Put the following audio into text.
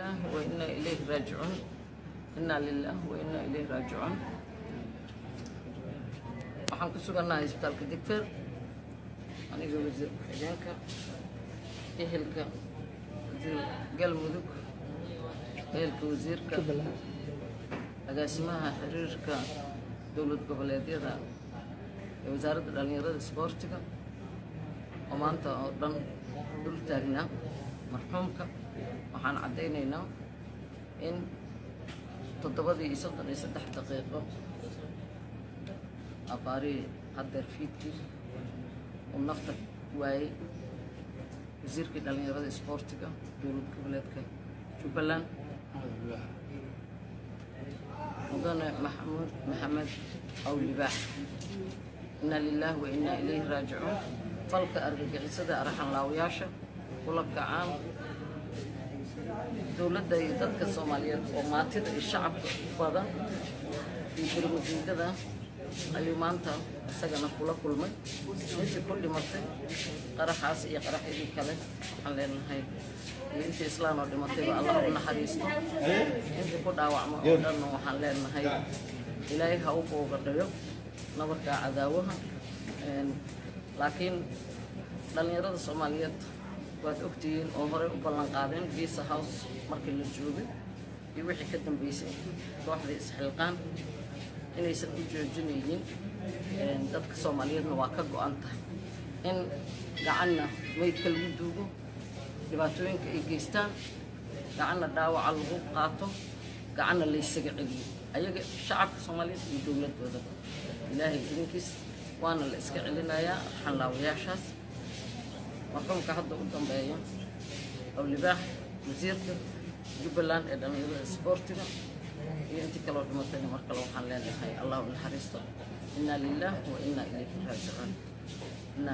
لله وإنا إليه راجعون. إنا لله وإنا إليه راجعون. waxaan ku sugannahay isbitaalka Digfeer aniga wasiir ku-xigeenka ehelka galmudug ehelka wasiirka agaasimaha xiriirka dowlad goboleedyada ee wasaaradda dhalinyarada isboortiga oo maanta oo dhan dul taagnaa marxuumka waxaan caddaynaynaa in 7:33 daqiiqo أباري قدر فيتي ونفتك واي وزير كده اللي يراد سبورتيكا دولة كبلتك جبلان وضنا محمد أو لباح. إنا لله وإنا إليه راجعون. فلك أرجع السدى أرحم لاوياشة ولك عام دولة دايدتك الصومالية وما تدري الشعب فضا في برمجين كذا ayuu maanta isagana kula kulmay intii ku dhimatay qaraxaas iyo qaraxyadii kale waxaan leenahay intii islaan oo dhimatay Allah u naxariisto intii ku dhaawacmo oo dhan waxaan leenahay ilaahay ha u boogadhayo nabarka cadaawaha laakiin dhalinyarada Soomaaliyeed waad ogtihiin oo hore u ballan qaadeen Visa House markii la joogay iyo wixii ka dambeysay kooxda isxilqaan inaysan u joojinaynin dadka Soomaaliyeedna waa ka go'an tahay in gacanna meydka lagu duugo dhibaatooyinka ay geystaan gacanna dhaawaca lagu qaato gacanna la isaga celiyo ayaga shacabka Soomaaliyeed iyo dowladooda ilaahay idinkiis waana la iska celinayaa xalaawayaashaas marxuumka hadda u dambeeya oo libaax wasiirka Jubbaland ee dhalinyarada isboortiga أنت كلو دمتني مركلو حلال هاي الله الحريصة. إنا لله وإنا إليه راجعون. إنا